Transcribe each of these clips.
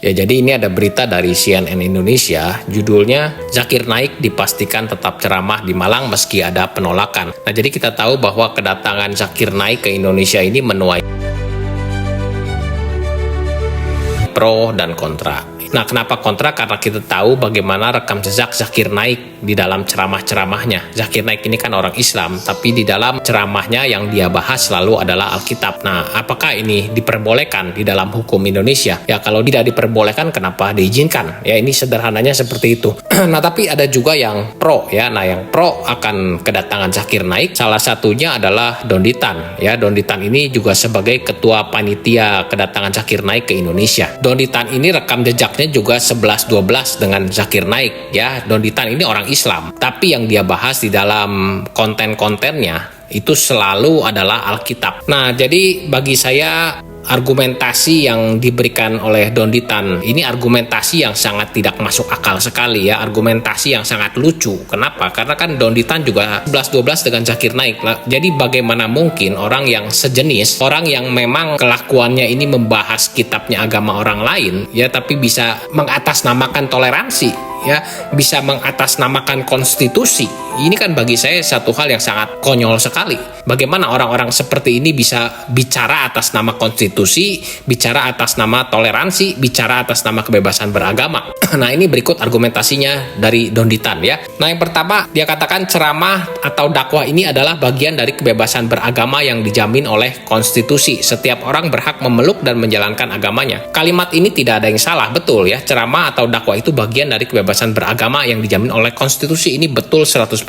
Ya, jadi ini ada berita dari CNN Indonesia, judulnya Zakir Naik dipastikan tetap ceramah di Malang meski ada penolakan. Nah, jadi kita tahu bahwa kedatangan Zakir Naik ke Indonesia ini menuai pro dan kontra. Nah, kenapa kontra? Karena kita tahu bagaimana rekam jejak Zakir Naik di dalam ceramah-ceramahnya. Zakir Naik ini kan orang Islam, tapi di dalam ceramahnya yang dia bahas selalu adalah Alkitab. Nah, apakah ini diperbolehkan di dalam hukum Indonesia? Ya, kalau tidak diperbolehkan, kenapa diizinkan? Ya, ini sederhananya seperti itu. Nah, tapi ada juga yang pro ya. Nah, yang pro akan kedatangan Zakir Naik, salah satunya adalah Don Ditan. Ya, Don Ditan ini juga sebagai ketua panitia kedatangan Zakir Naik ke Indonesia. Don Ditan ini rekam jejaknya juga 11-12 dengan Zakir Naik ya. Don Ditan ini orang Islam, tapi yang dia bahas di dalam konten-kontennya itu selalu adalah Alkitab. Nah, jadi bagi saya argumentasi yang diberikan oleh Don Ditan ini argumentasi yang sangat tidak masuk akal sekali ya, argumentasi yang sangat lucu. Kenapa? Karena kan Don Ditan juga 11-12 dengan Zakir Naik. Jadi bagaimana mungkin orang yang sejenis, orang yang memang kelakuannya ini membahas kitabnya agama orang lain ya, tapi bisa mengatasnamakan toleransi ya, bisa mengatasnamakan konstitusi. Ini kan bagi saya satu hal yang sangat konyol sekali. Bagaimana orang-orang seperti ini bisa bicara atas nama konstitusi, bicara atas nama toleransi, bicara atas nama kebebasan beragama. Nah, ini berikut argumentasinya dari Don Ditan ya. Nah, yang pertama, dia katakan ceramah atau dakwah ini adalah bagian dari kebebasan beragama yang dijamin oleh konstitusi. Setiap orang berhak memeluk dan menjalankan agamanya. Kalimat ini tidak ada yang salah, betul ya. Ceramah atau dakwah itu bagian dari kebebasan beragama yang dijamin oleh konstitusi. Ini betul 100%.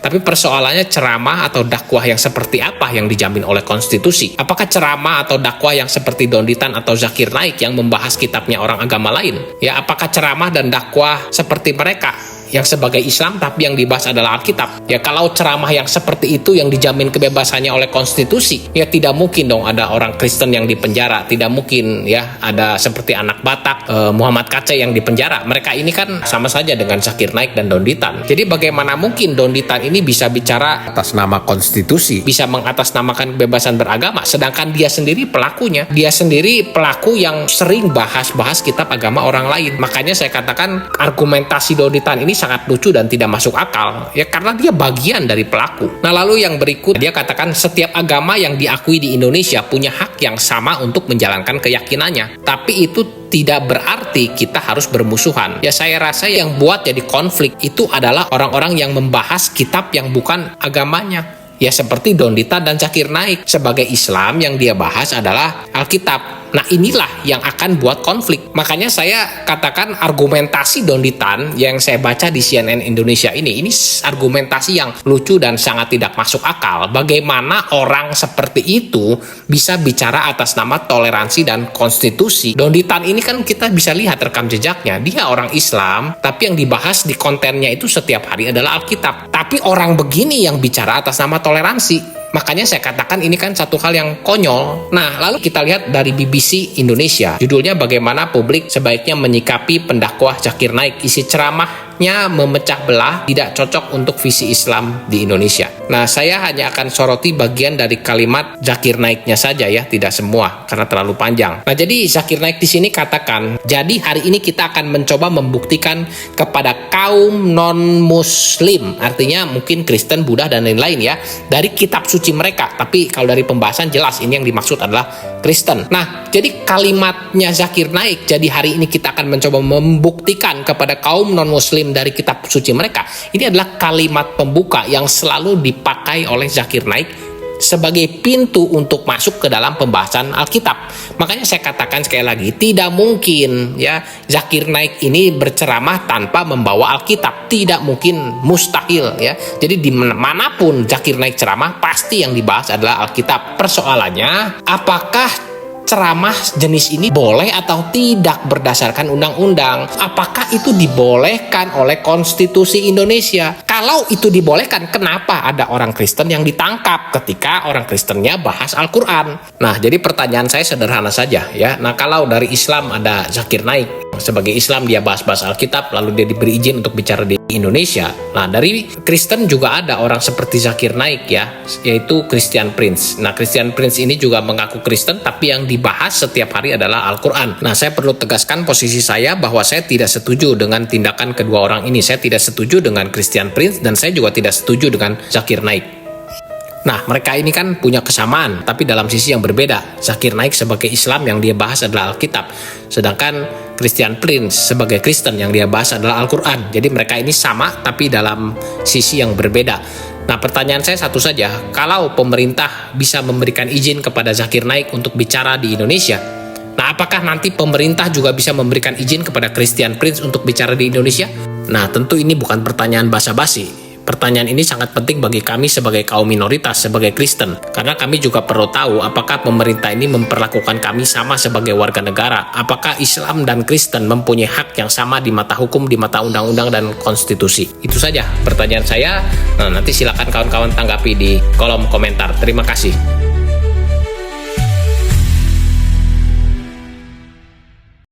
Tapi persoalannya ceramah atau dakwah yang seperti apa yang dijamin oleh konstitusi? Apakah ceramah atau dakwah yang seperti Don Ditan atau Zakir Naik yang membahas kitabnya orang agama lain? Ya, apakah ceramah dan dakwah seperti mereka yang sebagai Islam tapi yang dibahas adalah Alkitab? Ya, kalau ceramah yang seperti itu yang dijamin kebebasannya oleh konstitusi, ya tidak mungkin dong ada orang Kristen yang dipenjara, tidak mungkin ya ada seperti anak Batak, Muhammad Kacai yang dipenjara. Mereka ini kan sama saja dengan Zakir Naik dan Don Ditan. Jadi bagaimana mungkin Don Ditan ini bisa bicara atas nama konstitusi, bisa mengatasnamakan kebebasan beragama, sedangkan dia sendiri pelakunya, dia sendiri pelaku yang sering bahas kitab agama orang lain. Makanya saya katakan argumentasi Don Ditan ini sangat lucu dan tidak masuk akal ya, karena dia bagian dari pelaku. Nah, lalu yang berikut dia katakan setiap agama yang diakui di Indonesia punya hak yang sama untuk menjalankan keyakinannya, tapi itu tidak berarti kita harus bermusuhan. Ya, saya rasa yang buat jadi konflik itu adalah orang-orang yang membahas kitab yang bukan agamanya. Ya, seperti Don Ditan dan Zakir Naik. Sebagai Islam yang dia bahas adalah Alkitab. Nah, inilah yang akan buat konflik. Makanya saya katakan argumentasi Don Ditan yang saya baca di CNN Indonesia ini argumentasi yang lucu dan sangat tidak masuk akal. Bagaimana orang seperti itu bisa bicara atas nama toleransi dan konstitusi? Don Ditan ini kan kita bisa lihat rekam jejaknya. Dia orang Islam, tapi yang dibahas di kontennya itu setiap hari adalah Alkitab. Tapi orang begini yang bicara atas nama toleransi. Makanya saya katakan ini kan satu hal yang konyol. Nah, lalu kita lihat dari BBC Indonesia. Judulnya bagaimana publik sebaiknya menyikapi pendakwah Zakir Naik. Isi ceramahnya memecah belah, tidak cocok untuk visi Islam di Indonesia. Nah, saya hanya akan soroti bagian dari kalimat Zakir Naiknya saja ya, tidak semua karena terlalu panjang. Nah, jadi Zakir Naik di sini katakan, jadi hari ini kita akan mencoba membuktikan kepada kaum non-Muslim, artinya mungkin Kristen, Buddha dan lain-lain ya, dari kitab suci mereka. Tapi kalau dari pembahasan jelas ini yang dimaksud adalah Kristen. Nah, jadi kalimatnya Zakir Naik, jadi hari ini kita akan mencoba membuktikan kepada kaum non-Muslim dari kitab suci mereka. Ini adalah kalimat pembuka yang selalu dipakai oleh Zakir Naik sebagai pintu untuk masuk ke dalam pembahasan Alkitab. Makanya saya katakan sekali lagi, tidak mungkin ya Zakir Naik ini berceramah tanpa membawa Alkitab. Tidak mungkin, mustahil ya. Jadi di manapun Zakir Naik ceramah, pasti yang dibahas adalah Alkitab. Persoalannya, apakah ceramah jenis ini boleh atau tidak berdasarkan undang-undang? Apakah itu dibolehkan oleh konstitusi Indonesia? Kalau itu dibolehkan, kenapa ada orang Kristen yang ditangkap ketika orang Kristennya bahas Al-Quran? Nah, jadi pertanyaan saya sederhana saja ya. Nah, kalau dari Islam ada Zakir Naik, sebagai Islam dia bahas-bahas Alkitab, lalu dia diberi izin untuk bicara di Indonesia. Nah, dari Kristen juga ada orang seperti Zakir Naik ya, yaitu Christian Prince. Nah, Christian Prince ini juga mengaku Kristen, tapi yang dibahas setiap hari adalah Al-Quran. Nah, saya perlu tegaskan posisi saya bahwa saya tidak setuju dengan tindakan kedua orang ini. Saya tidak setuju dengan Christian Prince, dan saya juga tidak setuju dengan Zakir Naik. Nah, mereka ini kan punya kesamaan, tapi dalam sisi yang berbeda. Zakir Naik sebagai Islam yang dia bahas adalah Alkitab, sedangkan Christian Prince sebagai Kristen yang dia bahas adalah Al-Quran. Jadi mereka ini sama, tapi dalam sisi yang berbeda. Nah, pertanyaan saya satu saja, kalau pemerintah bisa memberikan izin kepada Zakir Naik untuk bicara di Indonesia, nah apakah nanti pemerintah juga bisa memberikan izin kepada Christian Prince untuk bicara di Indonesia? Nah, tentu ini bukan pertanyaan basa-basi. Pertanyaan ini sangat penting bagi kami sebagai kaum minoritas, sebagai Kristen. Karena kami juga perlu tahu apakah pemerintah ini memperlakukan kami sama sebagai warga negara. Apakah Islam dan Kristen mempunyai hak yang sama di mata hukum, di mata undang-undang dan konstitusi. Itu saja pertanyaan saya. Nah, nanti silakan kawan-kawan tanggapi di kolom komentar. Terima kasih.